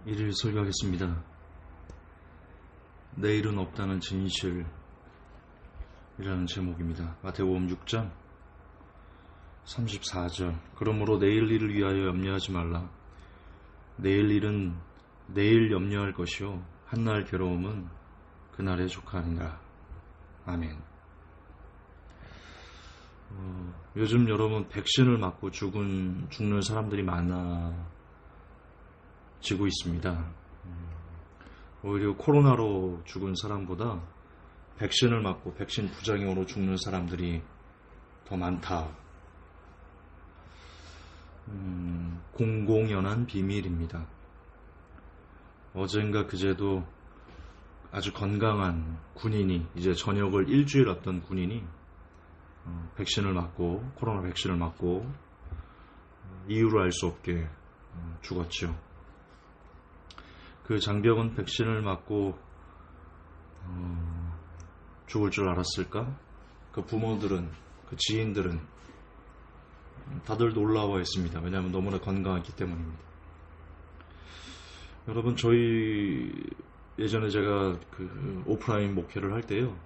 일일 설교하겠습니다. 내일은 없다는 진실이라는 제목입니다. 마태복음 6장 34절. 그러므로 내일 일을 위하여 염려하지 말라. 내일 일은 내일 염려할 것이요 한날 괴로움은 그날에 족하니라. 아멘. 요즘 여러분 백신을 맞고 죽는 사람들이 많아지고 있습니다. 오히려 코로나로 죽은 사람보다 백신을 맞고 백신 부작용으로 죽는 사람들이 더 많다. 공공연한 비밀입니다. 어젠가 그제도 아주 건강한 군인이, 이제 전역을 일주일 앞둔 군인이 백신을 맞고, 코로나 백신을 맞고 이유를 알 수 없게 죽었죠. 그 장병은 백신을 맞고 죽을 줄 알았을까? 그 부모들은, 그 지인들은 다들 놀라워했습니다. 왜냐하면 너무나 건강했기 때문입니다. 여러분, 저희 예전에 제가 그 오프라인 목회를 할 때요,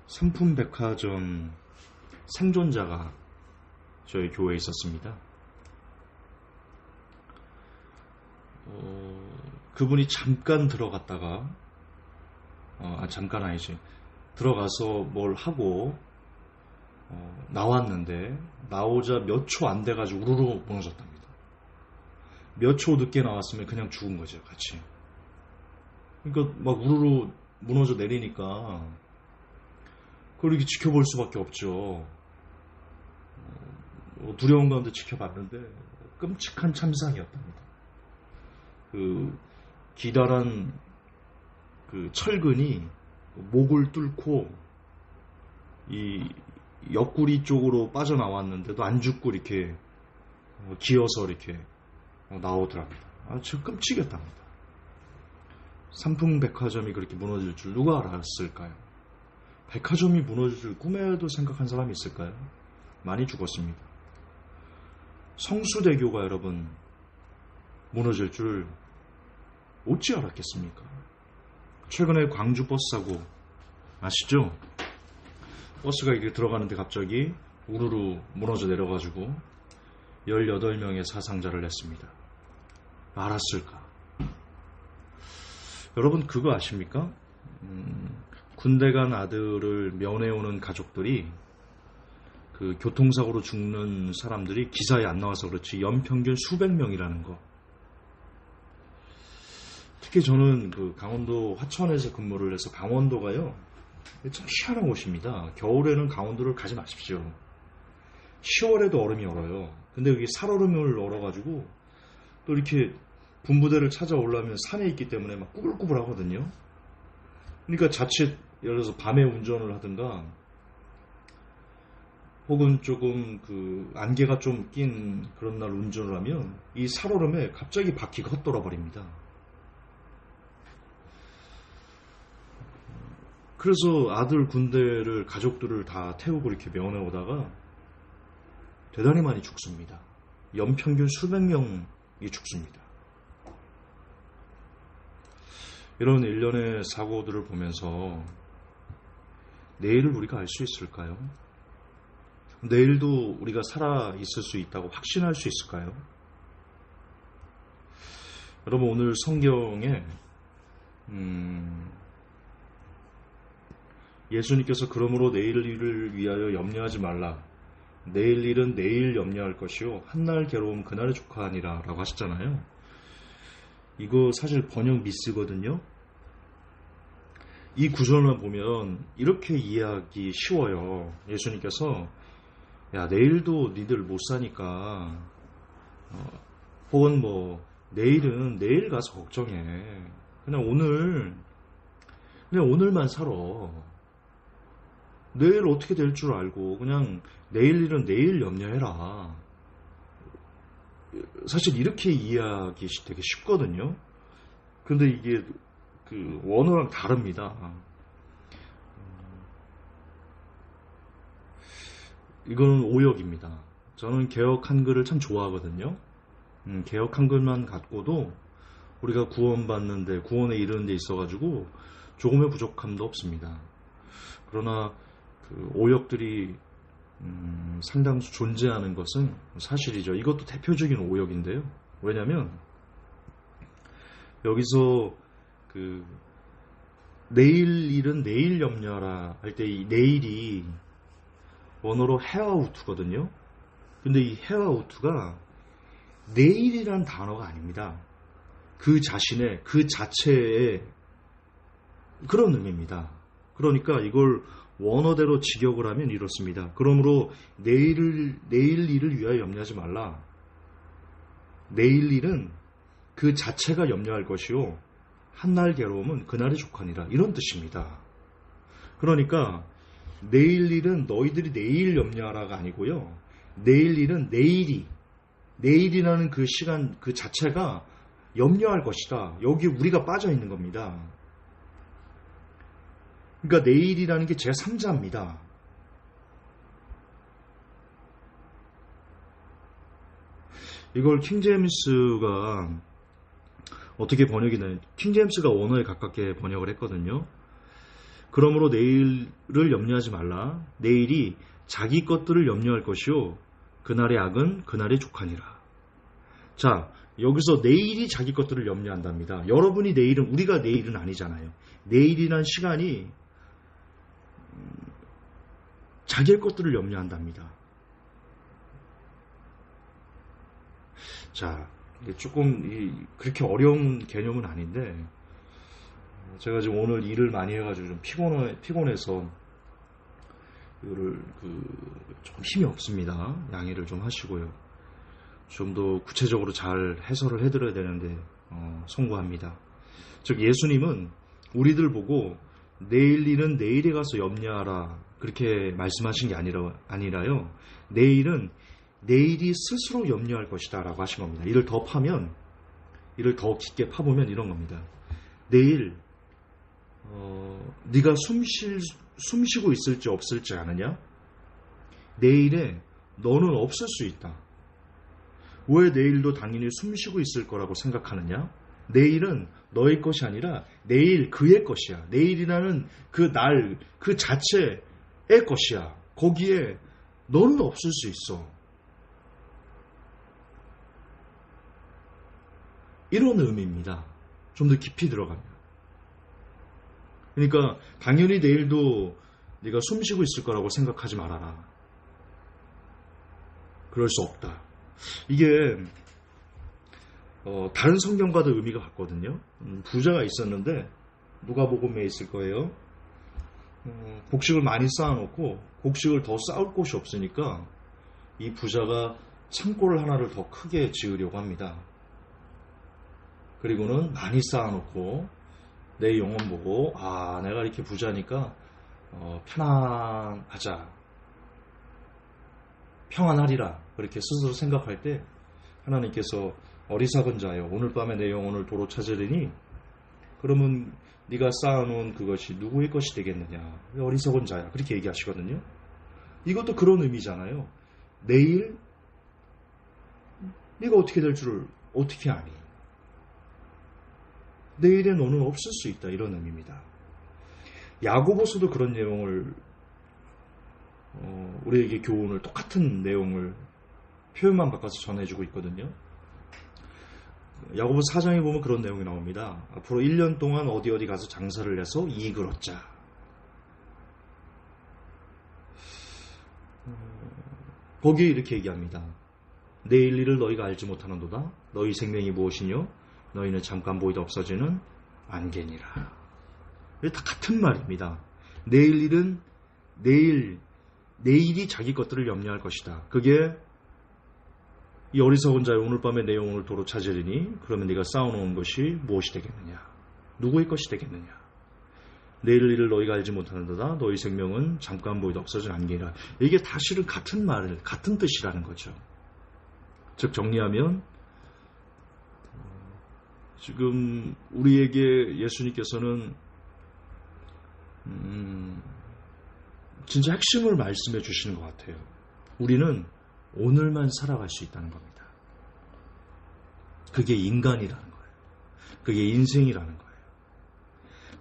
삼풍백화점 생존자가 저희 교회에 있었습니다. 그분이 잠깐 들어갔다가 잠깐 아니지, 들어가서 뭘 하고 나왔는데 나오자 몇 초 안 돼가지고 우르르 무너졌답니다. 몇 초 늦게 나왔으면 그냥 죽은 거죠, 같이. 그러니까 막 우르르 무너져 내리니까 그걸 이렇게 지켜볼 수밖에 없죠. 두려운 가운데 지켜봤는데 끔찍한 참상이었답니다. 그 기다란 그 철근이 목을 뚫고 이 옆구리 쪽으로 빠져나왔는데도 안 죽고 이렇게 기어서 이렇게 나오더랍니다. 아주 끔찍했답니다. 삼풍백화점이 그렇게 무너질 줄 누가 알았을까요? 백화점이 무너질 줄 꿈에도 생각한 사람이 있을까요? 많이 죽었습니다. 성수대교가 여러분 무너질 줄 어찌 알았겠습니까? 최근에 광주 버스 사고 아시죠? 버스가 이렇게 들어가는데 갑자기 우르르 무너져 내려가지고 18명의 사상자를 냈습니다. 알았을까? 여러분, 그거 아십니까? 군대 간 아들을 면회오는 가족들이 그 교통사고로 죽는 사람들이 기사에 안 나와서 그렇지 연평균 수백 명이라는 거. 특히 저는 그 강원도 화천에서 근무를 해서, 강원도가요 참 희한한 곳입니다. 겨울에는 강원도를 가지 마십시오. 10월에도 얼음이 얼어요. 근데 여기 살얼음을 얼어가지고 또 이렇게 분부대를 찾아오려면 산에 있기 때문에 막 꾸불꾸불 하거든요. 그러니까 자칫 예를 들어서 밤에 운전을 하든가, 혹은 조금 그 안개가 좀 낀 그런 날 운전을 하면 이 살얼음에 갑자기 바퀴가 헛돌아 버립니다. 그래서 아들 군대를, 가족들을 다 태우고 이렇게 면회 오다가 대단히 많이 죽습니다. 연평균 수백 명이 죽습니다. 이런 일련의 사고들을 보면서 내일을 우리가 알 수 있을까요? 내일도 우리가 살아 있을 수 있다고 확신할 수 있을까요? 여러분, 오늘 성경에 예수님께서 그러므로 내일 일을 위하여 염려하지 말라. 내일 일은 내일 염려할 것이요 한날 괴로움 그날에 족하니라 라고 하셨잖아요. 이거 사실 번역 미스거든요. 이 구절만 보면 이렇게 이해하기 쉬워요. 예수님께서 야, 내일도 니들 못 사니까 혹은 뭐 내일은 내일 가서 걱정해. 그냥 오늘만 살아. 내일 어떻게 될 줄 알고 그냥 내일 일은 내일 염려해라. 사실 이렇게 이해하기 되게 쉽거든요. 근데 이게 그 원어랑 다릅니다. 이거는 오역입니다. 저는 개역 한글을 참 좋아하거든요. 개역 한글만 갖고도 우리가 구원받는데, 구원에 이르는 데 있어가지고 조금의 부족함도 없습니다. 그러나 그 오역들이 상당수 존재하는 것은 사실이죠. 이것도 대표적인 오역인데요. 왜냐하면 여기서 그 내일 일은 내일 염려하라 할 때 이 내일이 원어로 헤아우트거든요. 근데 이 헤아우트가 내일이란 단어가 아닙니다. 그 자신의, 그 자체의 그런 의미입니다. 그러니까 이걸 원어대로 직역을 하면 이렇습니다. 그러므로 내일 일을 위하여 염려하지 말라. 내일 일은 그 자체가 염려할 것이요 한날 괴로움은 그날의 족하니라. 이런 뜻입니다. 그러니까 내일 일은 너희들이 내일 염려하라가 아니고요. 내일 일은 내일이라는 그 시간 그 자체가 염려할 것이다. 여기 우리가 빠져 있는 겁니다. 그러니까 내일이라는 게 제3자입니다. 이걸 킹제임스가 어떻게 번역이 되냐. 킹제임스가 원어에 가깝게 번역을 했거든요. 그러므로 내일을 염려하지 말라. 내일이 자기 것들을 염려할 것이요 그날의 악은 그날의 족하니라. 자, 여기서 내일이 자기 것들을 염려한답니다. 여러분이 내일은, 우리가 내일은 아니잖아요. 내일이란 시간이 자기의 것들을 염려한답니다. 자, 조금 그렇게 어려운 개념은 아닌데 제가 지금 오늘 일을 많이 해가지고 좀 피곤해서 이거를 조금 힘이 없습니다. 양해를 좀 하시고요. 좀 더 구체적으로 잘 해설을 해드려야 되는데 송구합니다. 즉 예수님은 우리들 보고 내일 일은 내일에 가서 염려하라 그렇게 말씀하신 게 아니라요. 내일은 내일이 스스로 염려할 것이다 라고 하신 겁니다. 이를 더 파면, 이를 더 깊게 파보면 이런 겁니다. 내일 네가 숨쉬고 있을지 없을지 아느냐? 내일에 너는 없을 수 있다. 왜 내일도 당연히 숨쉬고 있을 거라고 생각하느냐? 내일은 너의 것이 아니라 내일 그의 것이야. 내일이라는 그 날, 그 자체의 것이야. 거기에 너는 없을 수 있어. 이런 의미입니다. 좀 더 깊이 들어가면. 그러니까 당연히 내일도 네가 숨쉬고 있을 거라고 생각하지 말아라. 그럴 수 없다. 이게 다른 성경과도 의미가 같거든요. 부자가 있었는데 누가복음에 있을 거예요. 곡식을 많이 쌓아놓고 곡식을 더 쌓을 곳이 없으니까 이 부자가 창고를 하나를 더 크게 지으려고 합니다. 그리고는 많이 쌓아놓고 내 영혼 보고 내가 이렇게 부자니까 편안하자, 평안하리라 그렇게 스스로 생각할 때 하나님께서 어리석은 자여 오늘 밤에 내 영혼을 도로 찾으리니 그러면 네가 쌓아놓은 그것이 누구의 것이 되겠느냐. 어리석은 자야 그렇게 얘기하시거든요. 이것도 그런 의미잖아요. 내일 네가 어떻게 될 줄을 어떻게 아니. 내일에 너는 없을 수 있다. 이런 의미입니다. 야고보서도 그런 내용을 우리에게 교훈을 똑같은 내용을 표현만 바꿔서 전해주고 있거든요. 야고보 4장에 보면 그런 내용이 나옵니다. 앞으로 1년 동안 어디 가서 장사를 해서 이익을 얻자. 거기에 이렇게 얘기합니다. 내일 일을 너희가 알지 못하는도다. 너희 생명이 무엇이뇨? 너희는 잠깐 보이다 없어지는 안개니라. 다 같은 말입니다. 내일 일은 내일이 자기 것들을 염려할 것이다. 그게 이 어리석은 자여 오늘 밤에 내 영혼을 도로 찾으리니 그러면 네가 쌓아놓은 것이 무엇이 되겠느냐? 누구의 것이 되겠느냐? 내일 일을 너희가 알지 못하는도다. 너희 생명은 잠깐 보이다 없어지는 안개니라. 이게 다 실은 같은 말, 같은 뜻이라는 거죠. 즉 정리하면 지금 우리에게 예수님께서는 진짜 핵심을 말씀해 주시는 것 같아요. 우리는 오늘만 살아갈 수 있다는 겁니다. 그게 인간이라는 거예요. 그게 인생이라는 거예요.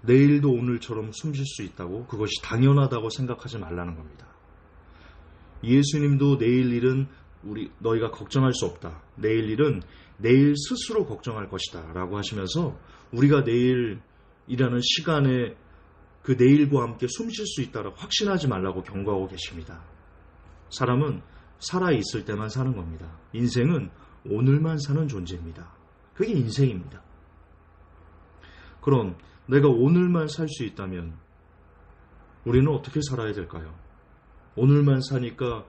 내일도 오늘처럼 숨 쉴 수 있다고 그것이 당연하다고 생각하지 말라는 겁니다. 예수님도 내일 일은 너희가 걱정할 수 없다. 내일 일은 내일 스스로 걱정할 것이다 라고 하시면서 우리가 내일이라는 시간에 그 내일과 함께 숨 쉴 수 있다라고 확신하지 말라고 경고하고 계십니다. 사람은 살아있을 때만 사는 겁니다. 인생은 오늘만 사는 존재입니다. 그게 인생입니다. 그럼 내가 오늘만 살 수 있다면 우리는 어떻게 살아야 될까요? 오늘만 사니까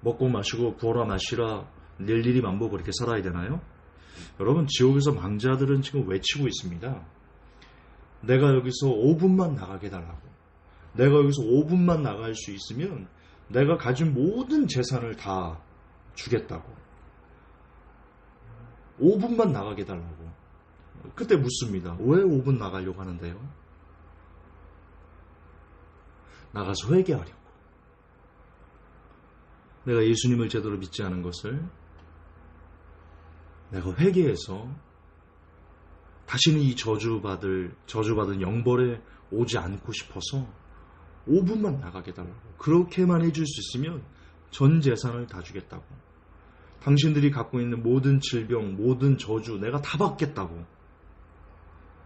먹고 마시고 부어라 마시라 낼 일이 만보 그렇게 살아야 되나요? 여러분, 지옥에서 망자들은 지금 외치고 있습니다. 내가 여기서 5분만 나가게 달라고. 내가 여기서 5분만 나갈 수 있으면 내가 가진 모든 재산을 다 주겠다고. 5분만 나가게 달라고. 그때 묻습니다. 왜 5분 나가려고 하는데요? 나가서 회개하려고. 내가 예수님을 제대로 믿지 않은 것을 내가 회개해서 다시는 이 저주받은 영벌에 오지 않고 싶어서 5분만 나가게 달라고. 그렇게만 해줄 수 있으면 전 재산을 다 주겠다고. 당신들이 갖고 있는 모든 질병, 모든 저주 내가 다 받겠다고.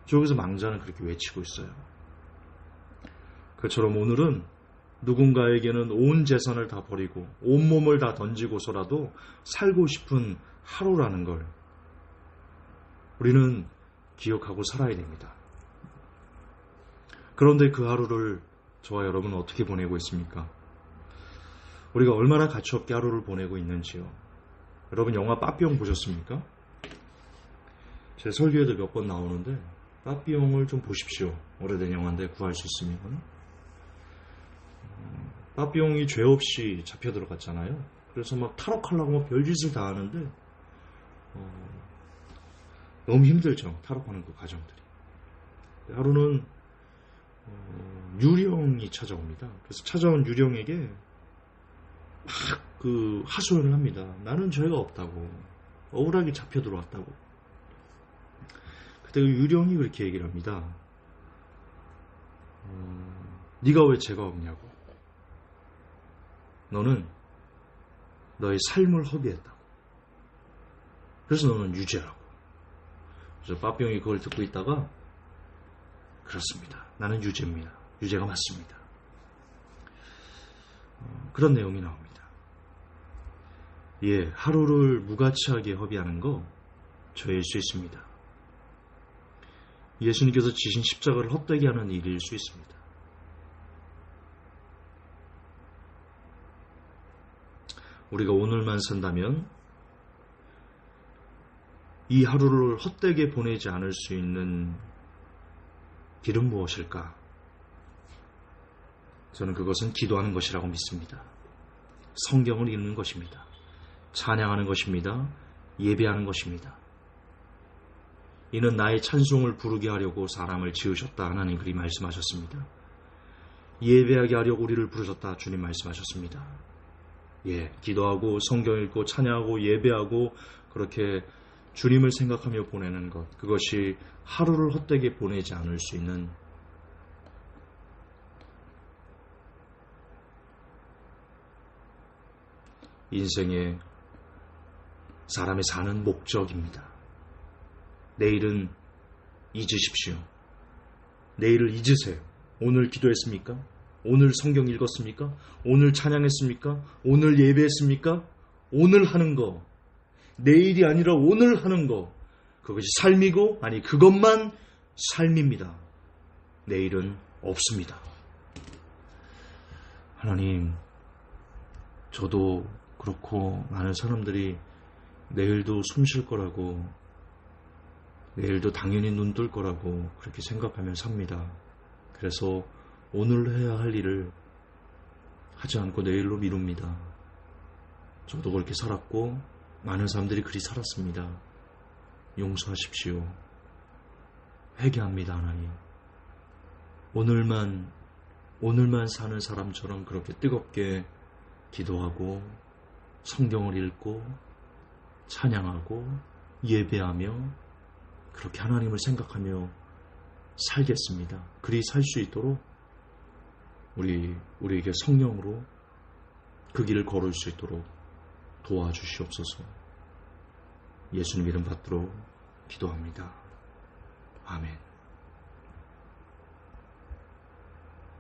저기서 망자는 그렇게 외치고 있어요. 그처럼 오늘은 누군가에게는 온 재산을 다 버리고 온몸을 다 던지고서라도 살고 싶은 하루라는 걸 우리는 기억하고 살아야 됩니다. 그런데 그 하루를 저와 여러분은 어떻게 보내고 있습니까? 우리가 얼마나 가치없게 하루를 보내고 있는지요. 여러분, 영화 빠삐용 보셨습니까? 제 설교에도 몇 번 나오는데 빠삐용을 좀 보십시오. 오래된 영화인데 구할 수 있으면. 빠삐용이 죄 없이 잡혀 들어갔잖아요. 그래서 막 탈옥하려고 막 별짓을 다 하는데 너무 힘들죠. 탈옥하는 그 과정들이. 하루는 유령이 찾아옵니다. 그래서 찾아온 유령에게 막 그 하소연을 합니다. 나는 죄가 없다고. 억울하게 잡혀 들어왔다고. 그때 그 유령이 그렇게 얘기를 합니다. 네가 왜 죄가 없냐고. 너는 너의 삶을 허비했다고. 그래서 너는 유죄라고. 그래서 빠삐용이 그걸 듣고 있다가 그렇습니다. 나는 유죄입니다. 유죄가 맞습니다. 그런 내용이 나옵니다. 예, 하루를 무가치하게 허비하는 거 죄일 수 있습니다. 예수님께서 지신 십자가를 헛되게 하는 일일 수 있습니다. 우리가 오늘만 산다면 이 하루를 헛되게 보내지 않을 수 있는 길은 무엇일까? 저는 그것은 기도하는 것이라고 믿습니다. 성경을 읽는 것입니다. 찬양하는 것입니다. 예배하는 것입니다. 이는 나의 찬송을 부르게 하려고 사람을 지으셨다. 하나님 그리 말씀하셨습니다. 예배하게 하려고 우리를 부르셨다. 주님 말씀하셨습니다. 예, 기도하고 성경 읽고 찬양하고 예배하고 그렇게 주님을 생각하며 보내는 것, 그것이 하루를 헛되게 보내지 않을 수 있는 인생의 사람이 사는 목적입니다. 내일은 잊으십시오. 내일을 잊으세요. 오늘 기도했습니까? 오늘 성경 읽었습니까? 오늘 찬양했습니까? 오늘 예배했습니까? 오늘 하는 거, 내일이 아니라 오늘 하는 거, 그것이 삶이고, 아니 그것만 삶입니다. 내일은 없습니다. 하나님, 저도 그렇고 많은 사람들이 내일도 숨 쉴 거라고, 내일도 당연히 눈 뜰 거라고 그렇게 생각하며 삽니다. 그래서 오늘 해야 할 일을 하지 않고 내일로 미룹니다. 저도 그렇게 살았고 많은 사람들이 그리 살았습니다. 용서하십시오. 회개합니다. 하나님. 오늘만 사는 사람처럼 그렇게 뜨겁게 기도하고 성경을 읽고 찬양하고 예배하며 그렇게 하나님을 생각하며 살겠습니다. 그리 살 수 있도록 우리에게 성령으로 그 길을 걸을 수 있도록 도와주시옵소서. 예수님 이름 받들어 기도합니다. 아멘.